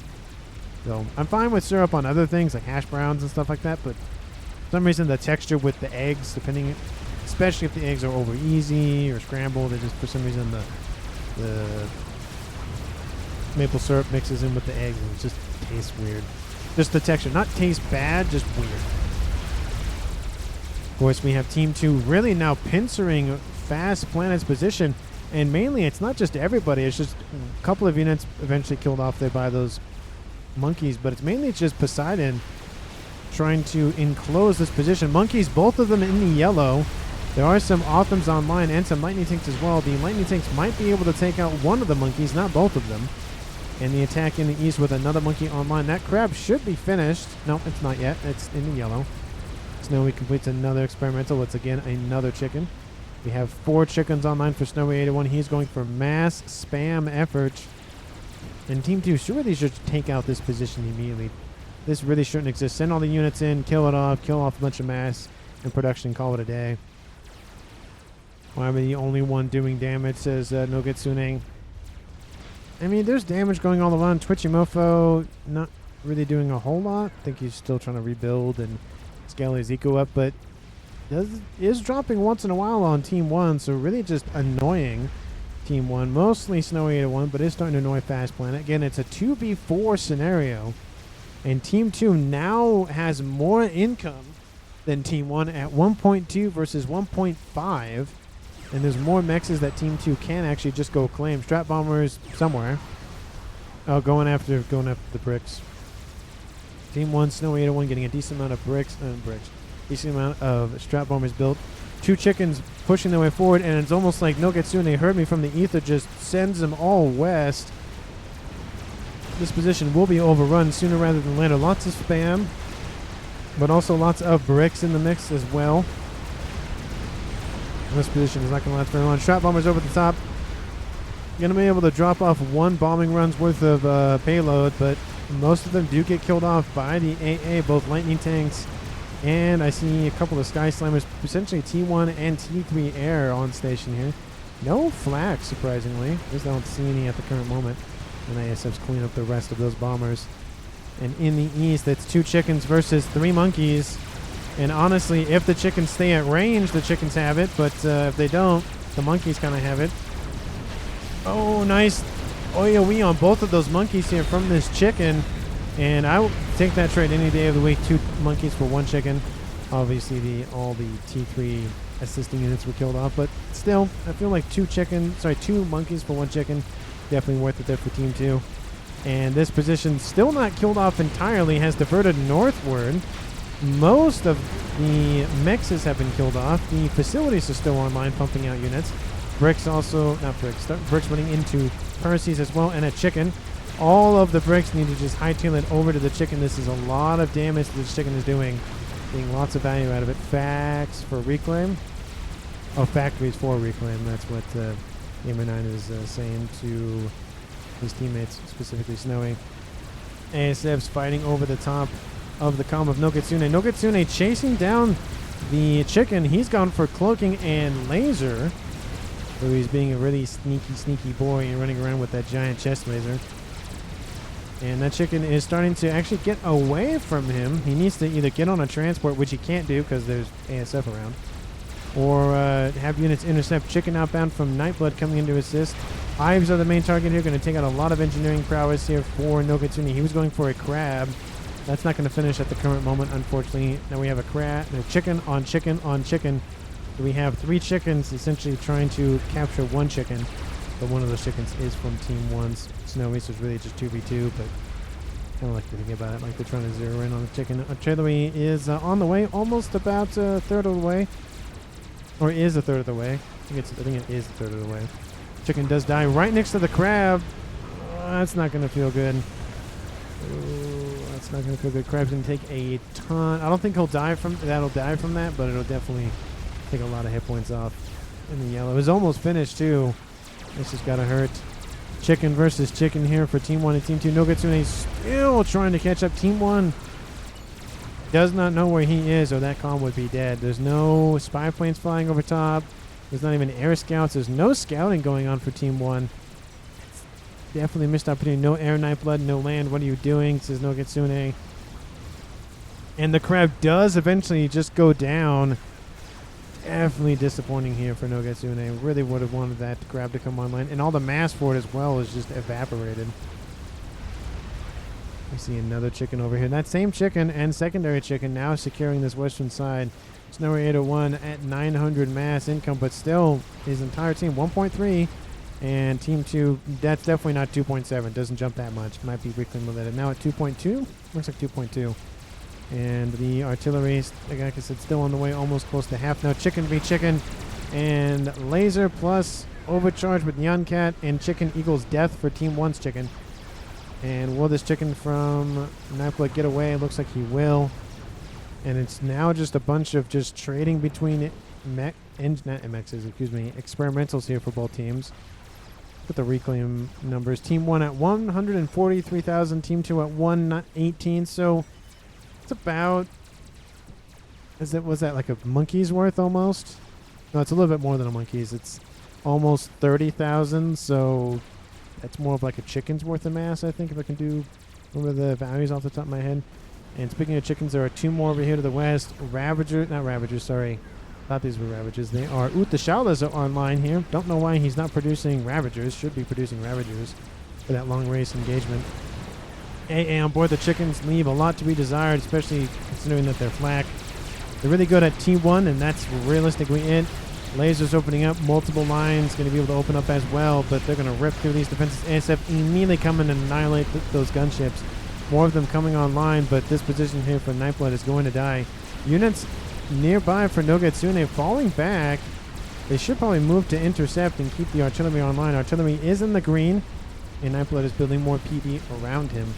So I'm fine with syrup on other things like hash browns and stuff like that, but for some reason the texture with the eggs, depending, especially if the eggs are over easy or scrambled, they just, for some reason, the maple syrup mixes in with the eggs and it just tastes weird. Just the texture, not taste bad, just weird. Of course, we have Team 2 really now pincering Fast Planet's position, and mainly it's not just everybody, it's just a couple of units eventually killed off there by those monkeys, but it's mainly just Poseidon trying to enclose this position. Monkeys, both of them in the yellow. There are some Autumns online and some lightning tanks as well. The lightning tanks might be able to take out one of the monkeys, not both of them. And the attack in the east with another monkey online. That crab should be finished. No, it's not yet. It's in the yellow. Snowy completes another experimental. It's again another chicken. We have 4 chickens online for Snowy81. He's going for mass spam effort. And Team 2 really should take out this position immediately. This really shouldn't exist. Send all the units in, kill it off, kill off a bunch of mass and production, call it a day. Why am I the only one doing damage, says Nogetsune. I mean, there's damage going all around. Twitchy Mofo not really doing a whole lot. I think he's still trying to rebuild and scale his eco up, but is dropping once in a while on Team 1, so really just annoying Team 1. Mostly Snowy81, but is starting to annoy Fast Planet. Again, it's a 2v4 scenario, and Team 2 now has more income than Team 1 at 1.2 versus 1.5. And there's more mexes that Team 2 can actually just go claim. Strat Bombers somewhere. Oh, going after the bricks. Team 1, Snowy81 getting a decent amount of bricks. Decent amount of Strat Bombers built. 2 chickens pushing their way forward, and it's almost like Nogetsune heard me from the ether, just sends them all west. This position will be overrun sooner rather than later. Lots of spam, but also lots of bricks in the mix as well. This position is not going to last very long. Strat Bombers over the top. Going to be able to drop off 1 bombing run's worth of payload, but most of them do get killed off by the AA, both lightning tanks, and I see a couple of Sky Slammers, essentially T1 and T3 air on station here. No flak, surprisingly. At least I don't see any at the current moment. And ASF's clean up the rest of those bombers. And in the east, it's 2 chickens versus 3 monkeys. And honestly, if the chickens stay at range, the chickens have it. But if they don't, the monkeys kind of have it. Oh, nice AoE on both of those monkeys here from this chicken. And I will take that trade any day of the week. 2 monkeys for 1 chicken. Obviously, all the T3 assisting units were killed off. But still, I feel like 2 monkeys for 1 chicken. Definitely worth it there for Team 2. And this position, still not killed off entirely, has diverted northward. Most of the mexes have been killed off. The facilities are still online, pumping out units. Bricks also, not bricks, bricks running into Percy's as well, and a chicken. All of the bricks need to just hightail it over to the chicken. This is a lot of damage this chicken is doing. Getting lots of value out of it. Facts for reclaim. Oh, factories for reclaim. That's what Gamer 9 is saying to his teammates, specifically Snowy. ASF's fighting over the top of the Comm of Nokitsune. Nokitsune chasing down the chicken. He's gone for cloaking and laser. So he's being a really sneaky boy and running around with that giant chest laser. And that chicken is starting to actually get away from him. He needs to either get on a transport, which he can't do because there's ASF around, or have units intercept chicken outbound from Nightblood coming in to assist. Hives are the main target here. Going to take out a lot of engineering prowess here for Nokitsune. He was going for a crab. That's not going to finish at the current moment, unfortunately. Now we have a crab, a chicken on chicken on chicken. So we have 3 chickens essentially trying to capture 1 chicken. But one of those chickens is from Team 1's Snowy, so it's really just 2v2, but I kind of like to think about it like they're trying to zero in on the chicken. Artillery is on the way, almost about a third of the way. Or is a third of the way. I think it is a third of the way. Chicken does die right next to the crab. That's not going to feel good. That's not going to feel good. Crab's going to take a ton. I don't think that'll die from that, but it'll definitely take a lot of hit points off in the yellow. It was almost finished, too. This has got to hurt. Chicken versus chicken here for Team 1 and Team 2. Nokitsune still trying to catch up. Team 1 does not know where he is, or that Comm would be dead. There's no spy planes flying over top. There's not even air scouts. There's no scouting going on for Team 1. It's definitely missed opportunity. No air, Nightblood, no land. What are you doing? Says Nokitsune. And the crab does eventually just go down. Definitely disappointing here for Nokitsune. Really would have wanted that crab to come online. And all the mass for it as well is just evaporated. We see another chicken over here. That same chicken and secondary chicken now securing this western side. Snowy 801 at 900 mass income, but still his entire team 1.3. And Team 2, that's definitely not 2.7. Doesn't jump that much. Might be weakly related. Now at 2.2? Looks like 2.2. And the artillery, like I said, still on the way, almost close to half. Now chicken v chicken. And laser plus overcharge with Nyan Cat, and chicken equals death for Team 1's chicken. And will this chicken from Nightblood get away? It looks like he will. And it's now just a bunch of just trading between experimentals here for both teams. Look at the reclaim numbers. Team 1 at 143,000. Team 2 at 118. So it's about... was that like a monkey's worth almost? No, it's a little bit more than a monkey's. It's almost 30,000. So that's more of like a chicken's worth of mass, I think, if I can do remember the values off the top of my head. And speaking of chickens, there are 2 more over here to the west. Sorry. Thought these were Ravagers. They are Utashaulas are online here. Don't know why he's not producing Ravagers. Should be producing Ravagers for that long race engagement. AA on board the chickens leave a lot to be desired, especially considering that they're flak. They're really good at T1, and that's realistically it. Lasers opening up, multiple lines going to be able to open up as well, but they're going to rip through these defenses. ASF immediately come in and annihilate those gunships. More of them coming online, but this position here for Nightblood is going to die. Units nearby for Nokitsune falling back. They should probably move to intercept and keep the artillery online. Artillery is in the green, and Nightblood is building more PV around him.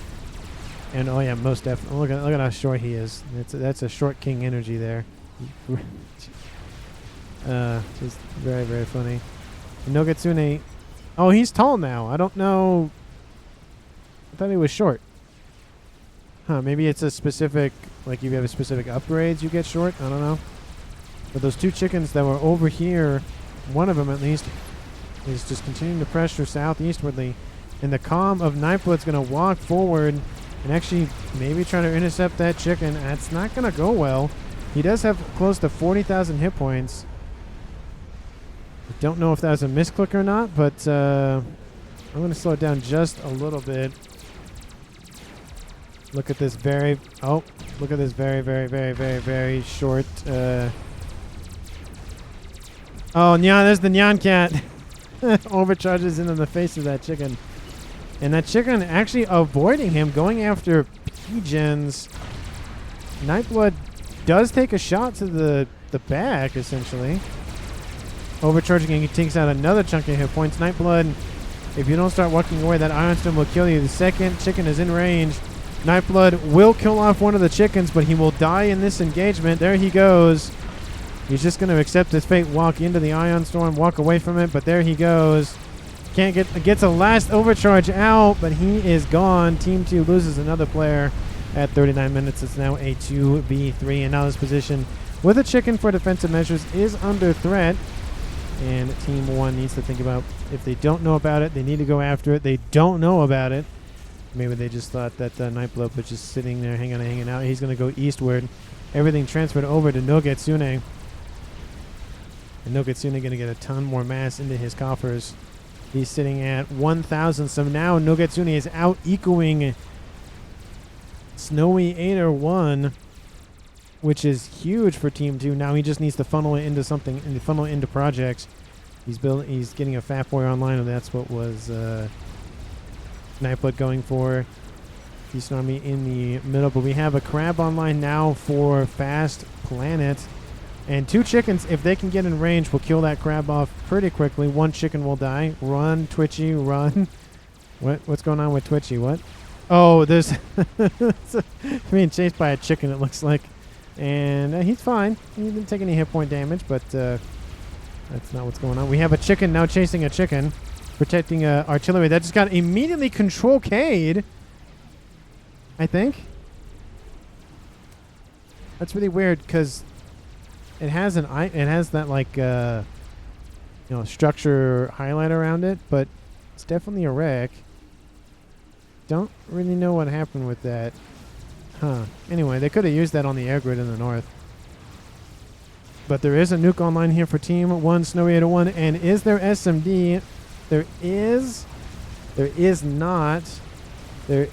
And oh yeah, most definitely. Look at how short he is. That's a short king energy there. Just very, very funny. Nokitsune. Oh, he's tall now. I don't know. I thought he was short. Huh, maybe it's a specific, like if you have a specific upgrades, you get short. I don't know. But those 2 chickens that were over here, one of them at least, is just continuing to pressure southeastwardly. And the Comm of Nightblood's going to walk forward and actually maybe try to intercept that chicken. That's not going to go well. He does have close to 40,000 hit points. I don't know if that was a misclick or not, but I'm going to slow it down just a little bit. Look at this very short. Oh, Nyan, there's the Nyan Cat. Overcharges into the face of that chicken. And that chicken actually avoiding him, going after pigeons. Nightblood does take a shot to the back, essentially. Overcharging, and he takes out another chunk of hit points. Nightblood, if you don't start walking away, that Iron Storm will kill you. The second chicken is in range. Nightblood will kill off one of the chickens, but he will die in this engagement. There he goes. He's just going to accept his fate, walk into the Ion Storm, walk away from it, but there he goes. Gets a last overcharge out, but he is gone. Team 2 loses another player at 39 minutes. It's now a 2v3, and now this position with a chicken for defensive measures is under threat. And Team 1 needs to think about, if they don't know about it, they need to go after it. They don't know about it. Maybe they just thought that Nightblood was just sitting there hanging out. He's going to go eastward. Everything transferred over to Nogetsune. And Nogetsune going to get a ton more mass into his coffers. He's sitting at 1,000. So now Nogetsune is out ecoing Snowy 801, which is huge for Team 2. Now he just needs to funnel it into something, and funnel it into projects. He's getting a Fat Boy online, and that's what was Nightblood going for. Decent army in the middle, but we have a crab online now for Fast Planet. And 2 chickens, if they can get in range, will kill that crab off pretty quickly. 1 chicken will die. Run, Twitchy, run. What's going on with Twitchy? What? Oh, there's being chased by a chicken, it looks like. And he's fine. He didn't take any hit point damage, but that's not what's going on. We have a chicken now chasing a chicken, protecting artillery. That just got immediately control K'd, I think. That's really weird because it has that like structure highlight around it, but it's definitely a wreck. Don't really know what happened with that. Huh. Anyway, they could have used that on the air grid in the north. But there is a nuke online here for Team 1, Snowy 801. And is there SMD? There is. There is not. There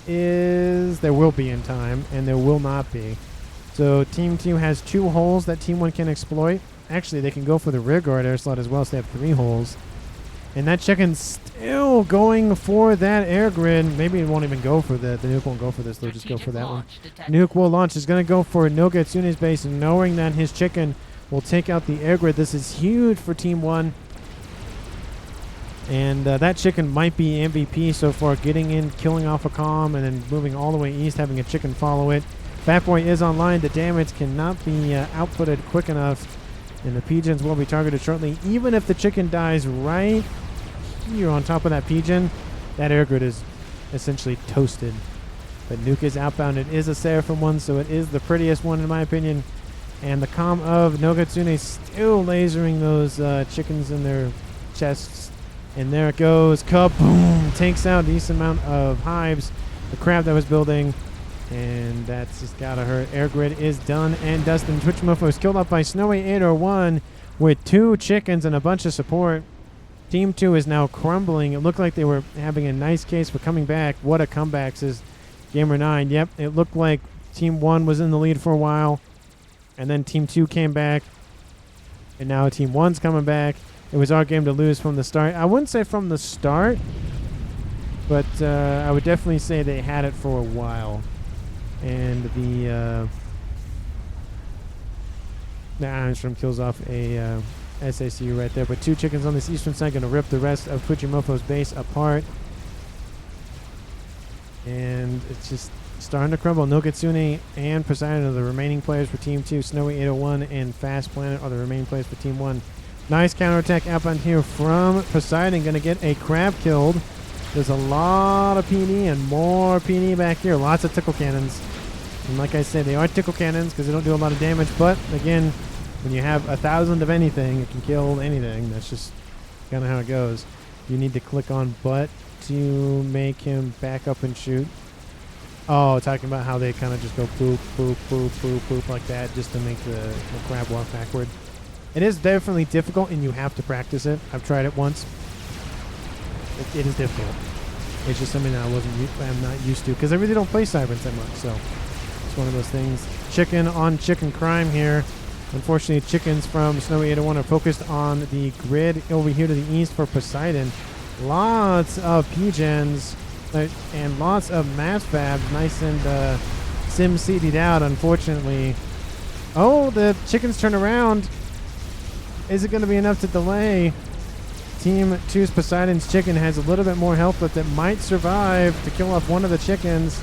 will be in time, and there will not be. So Team 2 has 2 holes that Team 1 can exploit. Actually, they can go for the rear guard air slot as well, so they have 3 holes. And that chicken's still going for that air grid. Maybe it won't even go for the nuke won't go for this. They'll just go for that one. Nuke will launch. Is going to go for Nogetsune's base, knowing that his chicken will take out the air grid. This is huge for Team 1. And that chicken might be MVP so far, getting in, killing off a comm, and then moving all the way east, having a chicken follow it. Fat Boy is online. The damage cannot be outputted quick enough, and the pigeons will be targeted shortly. Even if the chicken dies right here on top of that pigeon, that air grid is essentially toasted. But Nuke is outbound. It is a Seraphim one, so it is the prettiest one in my opinion. And the comm of Nogatsune still lasering those chickens in their chests. And there it goes. Kaboom! Takes out a decent amount of hives. The crab that was building. And that's just gotta hurt. Air grid is done and dusted. Twitch Mofo is killed off by Snowy 801 with 2 chickens and a bunch of support. Team 2 is now crumbling. It looked like they were having a nice case for coming back. What a comeback, says Gamer9. Yep, it looked like Team 1 was in the lead for a while. And then Team 2 came back. And now Team 1's coming back. It was our game to lose from the start. I wouldn't say from the start, but I would definitely say they had it for a while. And the Ironstrom kills off a SACU right there. But 2 chickens on this eastern side going to rip the rest of Twitchymofo's base apart. And it's just starting to crumble. Nogatsune and Poseidon are the remaining players for Team 2. Snowy 801 and Fast Planet are the remaining players for Team 1. Nice counterattack outbound here from Poseidon. Going to get a crab killed. There's a lot of PD and more PD back here. Lots of tickle cannons. And like I said, they are tickle cannons because they don't do a lot of damage. But again, when you have 1,000 of anything, it can kill anything. That's just kind of how it goes. You need to click on butt to make him back up and shoot. Oh, talking about how they kind of just go poop, poop, poop, poop, poop like that just to make the crab walk backward. It is definitely difficult, and you have to practice it. I've tried it once. It is difficult. It's just something that I'm not used to because I really don't play Cybern's that much. So it's one of those things. Chicken on chicken crime here. Unfortunately, chickens from Snowy 801 are focused on the grid over here to the east for Poseidon. Lots of pigeons and lots of mass fabs. Nice and sim CD'd out, unfortunately. Oh, the chickens turn around. Is it going to be enough to delay? Team 2's Poseidon's chicken has a little bit more health, but that might survive to kill off one of the chickens.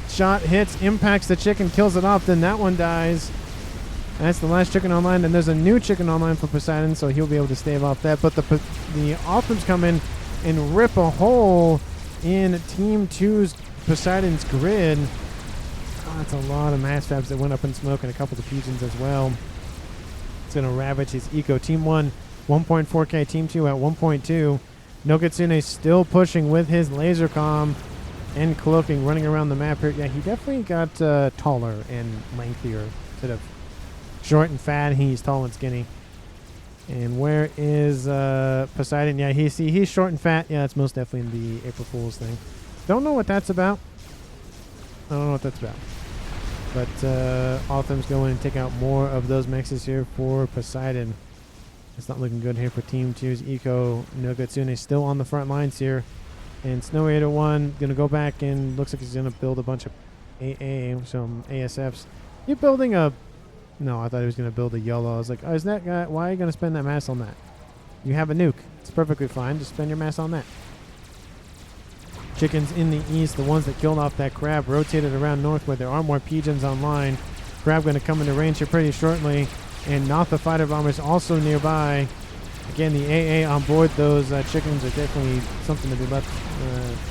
Shot hits, impacts the chicken, kills it off, then that one dies. That's the last chicken online, and there's a new chicken online for Poseidon, so he'll be able to stave off that. But the Optims come in and rip a hole in Team 2's Poseidon's grid. Oh, that's a lot of mass fabs that went up in smoke, and a couple of Pigeons as well. It's going to ravage his eco. Team 1, 1.4k. Team 2 at 1.2. Nokitsune still pushing with his laser comm and cloaking, running around the map here. Yeah, he definitely got taller and lengthier instead of short and fat. He's tall and skinny. And where is Poseidon? Yeah, he's short and fat. Yeah, it's most definitely in the April Fool's thing. Don't know what that's about. I don't know what that's about. But Althem's go in and take out more of those mexes here for Poseidon. It's not looking good here for Team 2's Eco. Nogitsune still on the front lines here. And Snowy 801 going to go back and looks like he's going to build a bunch of AA, some ASFs. You building a... No, I thought he was going to build a YOLO. I was like, oh, is that guy... Why are you going to spend that mass on that? You have a nuke. It's perfectly fine. Just spend your mass on that. Chickens in the east, the ones that killed off that crab, rotated around north where there are more Pigeons online. Crab going to come into range here pretty shortly. And not the fighter bombers also nearby. Again, the AA on board those chickens are definitely something to be left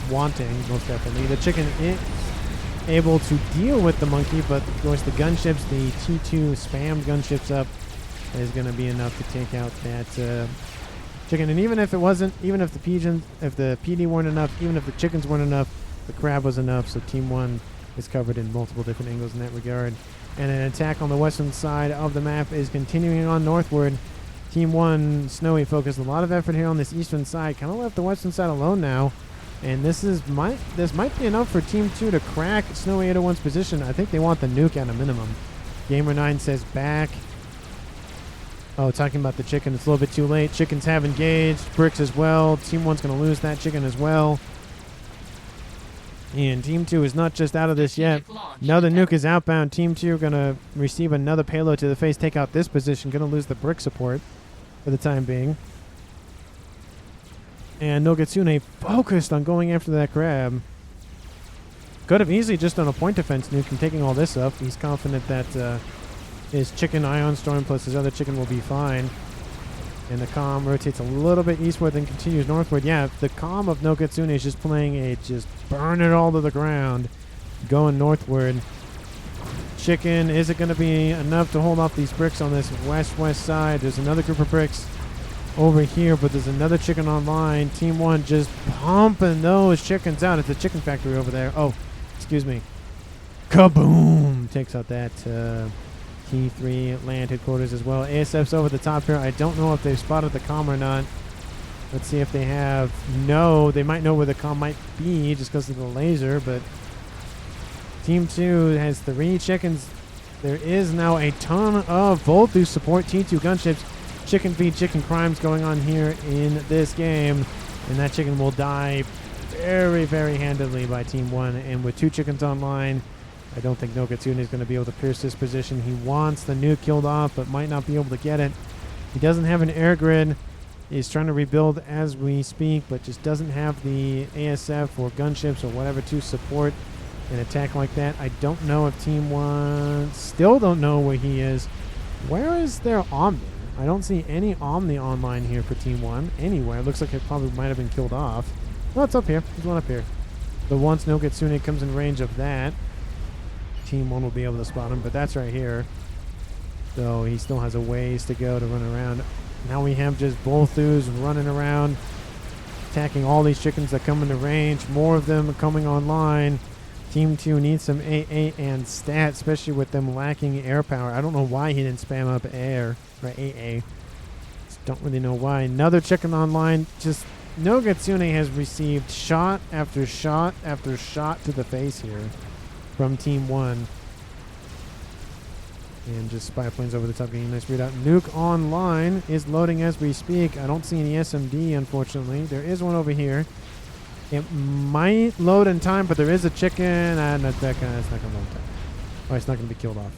wanting, most definitely. The chicken is able to deal with the monkey, but of course the gunships, the T2 spammed gunships up is going to be enough to take out that chicken. And even if it wasn't, even if the Pigeons, if the PD weren't enough, even if the chickens weren't enough, the crab was enough. So Team 1 is covered in multiple different angles in that regard. And an attack on the western side of the map is continuing on northward. Team 1, Snowy, focused a lot of effort here on this eastern side. Kind of left the western side alone now. And this might be enough for Team 2 to crack Snowy 801's position. I think they want the nuke at a minimum. Gamer9 says back. Oh, talking about the chicken. It's a little bit too late. Chickens have engaged. Bricks as well. Team 1's going to lose that chicken as well. And Team 2 is not just out of this yet. Now the nuke is outbound. Team 2 are going to receive another payload to the face, take out this position. Going to lose the brick support for the time being. And Nogitsune focused on going after that crab. Could have easily just done a point defense nuke and taking all this up. He's confident that his chicken Ion Storm plus his other chicken will be fine. And the comm rotates a little bit eastward and continues northward. Yeah, the comm of Nogitsune is just playing a just burn it all to the ground, going northward. Chicken, is it going to be enough to hold off these bricks on this west-west side? There's another group of bricks over here, but there's another chicken online. Team 1 just pumping those chickens out. It's a chicken factory over there. Oh, excuse me. Kaboom! Takes out that T3 land headquarters as well. ASF's over the top here. I don't know if they've spotted the comm or not. Let's see if they have. No, they might know where the comm might be just because of the laser, but Team 2 has 3 chickens. There is now a ton of Voltu support T2 gunships. Chicken feed, chicken crimes going on here in this game. And that chicken will die very, very handedly by Team 1. And with 2 chickens online, I don't think Nogitsune is going to be able to pierce this position. He wants the nuke killed off, but might not be able to get it. He doesn't have an air grid. He's trying to rebuild as we speak, but just doesn't have the ASF or gunships or whatever to support an attack like that. I don't know if Team 1... Still don't know where he is. Where is their Omni? I don't see any Omni online here for Team 1 anywhere. It looks like it probably might have been killed off. No, it's up here. There's one up here. But once Nogitsune comes in range of that, Team 1 will be able to spot him, but that's right here. So he still has a ways to go to run around. Now we have just Volthus running around, attacking all these chickens that come into range. More of them coming online. Team 2 needs some AA and stat, especially with them lacking air power. I don't know why he didn't spam up air, or AA. Just don't really know why. Another chicken online. Just Nogitsune has received shot after shot after shot to the face here from Team 1. And just spy planes over the top getting a nice readout. Nuke online is loading as we speak. I don't see any SMD, unfortunately. There is one over here. It might load in time, but there is a chicken. And it's not going to load in time. Oh, it's not going to be killed off.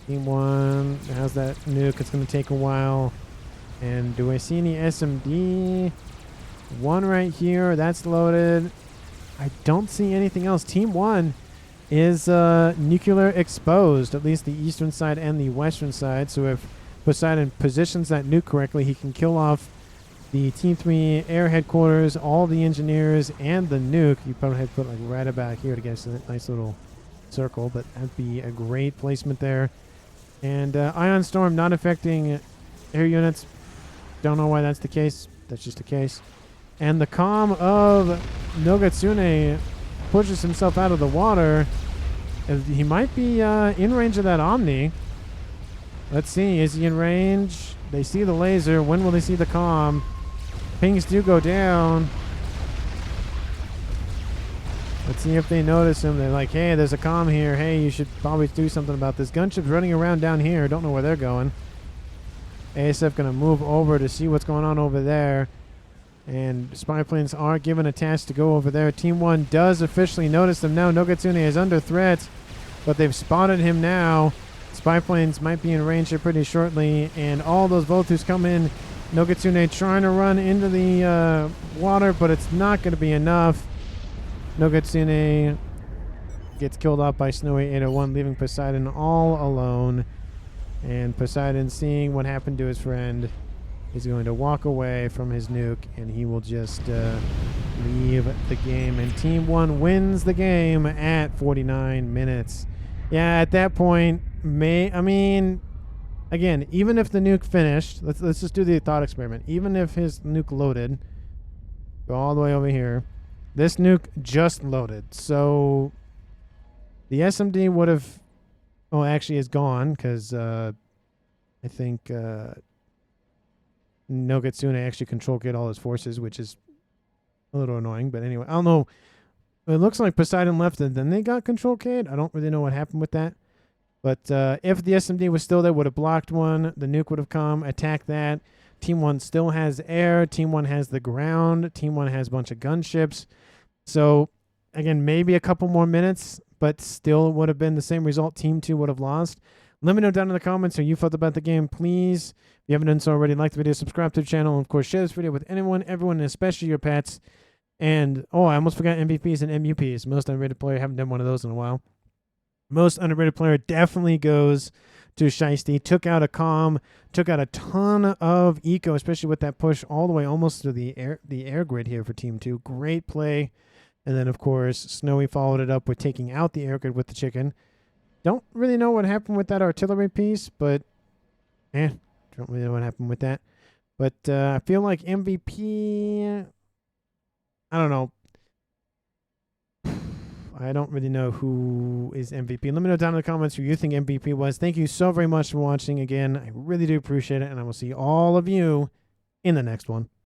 Team 1 has that nuke. It's going to take a while. And do I see any SMD? One right here. That's loaded. I don't see anything else. Team 1 is nuclear exposed, at least the eastern side and the western side. So if Poseidon positions that nuke correctly, he can kill off the Team 3 air headquarters, all the engineers, and the nuke. You probably have to put like right about here to get a nice little circle, but that'd be a great placement there. And Ion Storm not affecting air units. Don't know why that's the case. That's just the case. And the Comm of Nogatsune pushes himself out of the water. He might be in range of that Omni. Let's see. Is he in range? They see the laser. When will they see the Comm? Pings do go down. Let's see if they notice him. They're like, hey, there's a Comm here. Hey, you should probably do something about this. Gunship's running around down here. Don't know where they're going. ASF going to move over to see what's going on over there. And spy planes are given a task to go over there. Team 1 does officially notice them now. Nogatsune is under threat, but they've spotted him now. Spy planes might be in range here pretty shortly. And all those Voltus come in. Nogatsune trying to run into the water, but it's not going to be enough. Nogatsune gets killed off by Snowy 801, leaving Poseidon all alone. And Poseidon, seeing what happened to his friend, is going to walk away from his nuke, and he will just leave the game. And Team 1 wins the game at 49 minutes. Yeah, at that point, again, even if the nuke finished, let's just do the thought experiment. Even if his nuke loaded, go all the way over here. This nuke just loaded, so the SMD would have, oh, actually is gone, because I think Nogatsune actually control killed all his forces, which is a little annoying. But anyway, I don't know. It looks like Poseidon left and then they got control killed. I don't really know what happened with that. But if the SMD was still there, would have blocked one. The nuke would have come, attacked that. Team 1 still has air. Team 1 has the ground. Team 1 has a bunch of gunships. So, again, maybe a couple more minutes, but still would have been the same result. Team 2 would have lost. Let me know down in the comments how you felt about the game. Please, if you haven't done so already, like the video, subscribe to the channel, and, of course, share this video with anyone, everyone, and especially your pets. And, oh, I almost forgot MVPs and MUPs. Most underrated player. Haven't done one of those in a while. Most underrated player definitely goes to Shiesty. Took out a Comm, took out a ton of eco, especially with that push all the way almost to the air grid here for Team 2. Great play. And then, of course, Snowy followed it up with taking out the air grid with the chicken. Don't really know what happened with that artillery piece, but don't really know what happened with that. But I feel like MVP, I don't know. I don't really know who is MVP. Let me know down in the comments who you think MVP was. Thank you so very much for watching again. I really do appreciate it, and I will see all of you in the next one.